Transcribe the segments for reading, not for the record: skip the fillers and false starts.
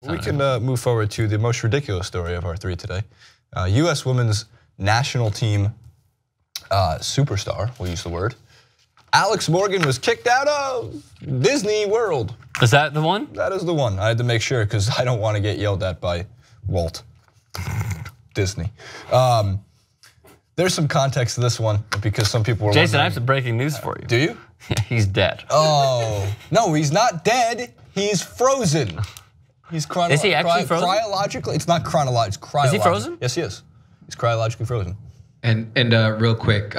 We can move forward to the most ridiculous story of our three today. U.S. women's national team superstar, we'll use the word, Alex Morgan was kicked out of Disney World. Is that the one? That is the one. I had to make sure because I don't want to get yelled at by Walt Disney. There's some context to this one because some people were Jason, I have some breaking news for you. Do you? He's dead. Oh, no, he's not dead. He's frozen. He's Is he actually frozen? Cryologically, it's not chronological, it's cryologically. Is he frozen? Yes, he is. He's cryologically frozen. And real quick,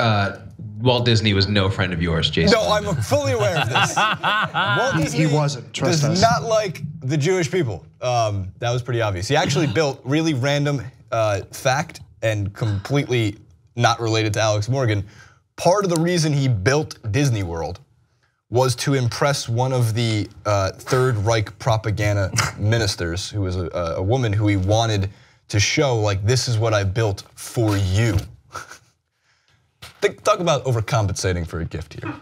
Walt Disney was no friend of yours, Jason. No, I'm fully aware of this. Walt Disney he wasn't. Trust does us. not like the Jewish people. That was pretty obvious. He actually built really random fact and completely not related to Alex Morgan. Part of the reason he built Disney World was to impress one of the Third Reich propaganda ministers, who was a woman who he wanted to show, like, this is what I built for you. Talk about overcompensating for a gift here,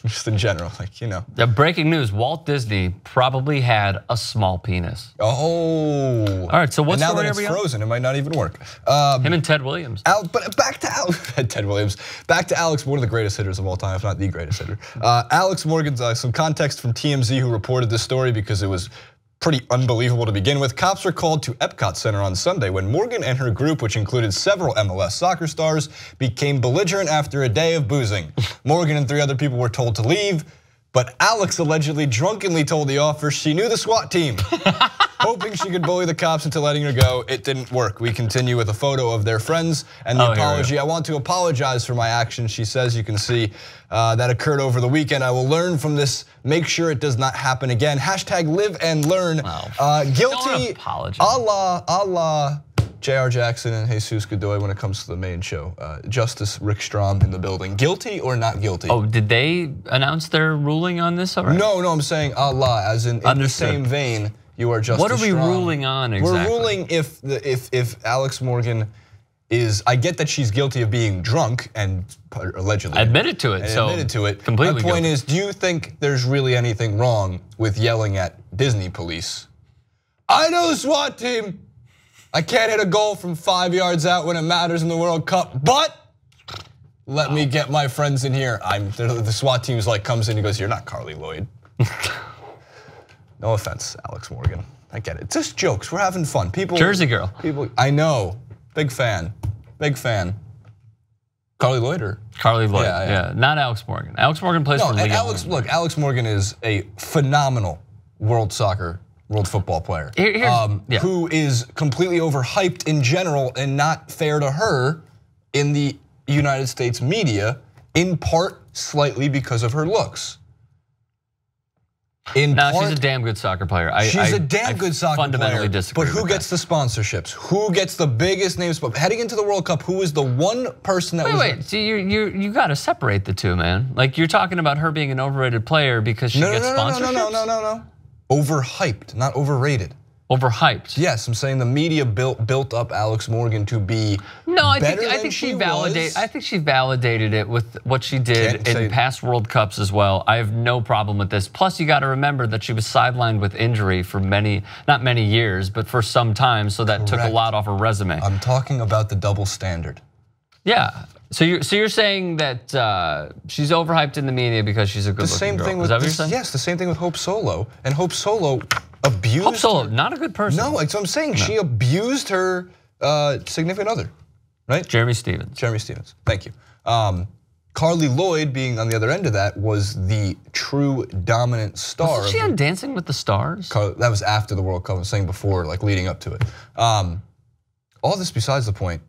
just in general, like, you know. The breaking news, Walt Disney probably had a small penis. Oh. All right, so what's and now that it's frozen, it might not even work. Him and Ted Williams. But back to Ted Williams. Back to Alex, one of the greatest hitters of all time, if not the greatest hitter. Alex Morgan's some context from TMZ, who reported this story because it was pretty unbelievable to begin with. Cops were called to EPCOT Center on Sunday when Morgan and her group, which included several MLS soccer stars, became belligerent after a day of boozing. Morgan and 3 other people were told to leave, but Alex allegedly drunkenly told the officers she knew the SWAT team, hoping she could bully the cops into letting her go. It didn't work. We continue with a photo of their friends and the apology. I want to apologize for my actions, she says. You can see that occurred over the weekend. I will learn from this, make sure it does not happen again. Hashtag live and learn. Wow. Guilty, a la J.R. Jackson and Jesus Godoy when it comes to the main show. Justice Rick Strom in the building. Guilty or not guilty? Oh, did they announce their ruling on this already? No, I'm saying Allah, as in the same vein, you are Justice What are we Strom. ruling on exactly? We're ruling if Alex Morgan is, I get that she's guilty of being drunk and allegedly admitted to it. Completely. My point is, do you think there's really anything wrong with yelling at Disney police? I know the SWAT team. I can't hit a goal from 5 yards out when it matters in the World Cup, but let me get my friends in here. The SWAT team's like comes in, he goes, you're not Carly Lloyd. No offense, Alex Morgan. I get it. Just jokes. We're having fun. People. Jersey girl. People. I know. Big fan. Big fan. Carly Lloyd or? Carly Lloyd. Yeah. Not Alex Morgan. Alex Morgan plays for League. Look, Alex Morgan is a phenomenal world football player, who is completely overhyped in general and not fair to her in the United States media, in part slightly because of her looks. She's a damn good soccer player. She's a damn good soccer fundamentally player. Disagree but who gets the sponsorships? Who gets the biggest names? Heading into the World Cup, who is the one person that Wait, so you got to separate the two, man. Like, you're talking about her being an overrated player because she gets sponsorships? No. Overhyped, not overrated. Overhyped. Yes, I'm saying the media built up Alex Morgan to be I think she validated it with what she did in past World Cups as well. I have no problem with this. Plus, you got to remember that she was sidelined with injury for not many years, but for some time, so that took a lot off her resume. I'm talking about the double standard. Yeah. So you're saying that she's overhyped in the media because she's a good-looking girl. Is that what you're saying? Yes, the same thing with Hope Solo. And Hope Solo abused. Hope Solo, not a good person. No, that's what I'm saying. She abused her significant other, right? Jeremy Stevens. Jeremy Stevens. Thank you. Carly Lloyd, being on the other end of that, was the true dominant star. Was she on Dancing with the Stars? That was after the World Cup. I was saying before, like leading up to it. All this besides the point.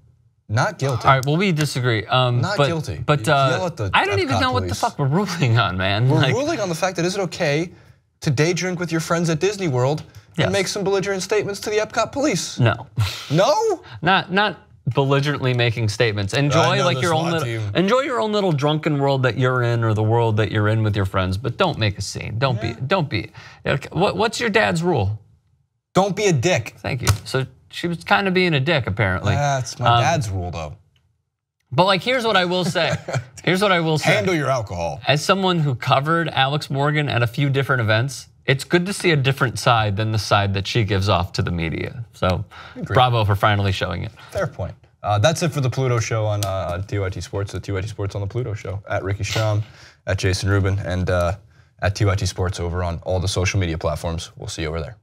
Not guilty. All right, well, we disagree. Not guilty. But I don't even know what the fuck we're ruling on, man. We're ruling on the fact that is it okay to day drink with your friends at Disney World and make some belligerent statements to the EPCOT police? No. No? Not belligerently making statements. Enjoy your own little drunken world that you're in, or the world that you're in with your friends, but don't make a scene. Don't be. What's your dad's rule? Don't be a dick. Thank you. So she was kind of being a dick, apparently. That's my dad's rule, though. But like, here's what I will say. Here's what I will say. Handle your alcohol. As someone who covered Alex Morgan at a few different events, it's good to see a different side than the side that she gives off to the media. So bravo for finally showing it. Fair point. That's it for the Pluto Show on TYT Sports. The TYT Sports on the Pluto Show. At Ricky Strom, at Jason Rubin, and at TYT Sports over on all the social media platforms. We'll see you over there.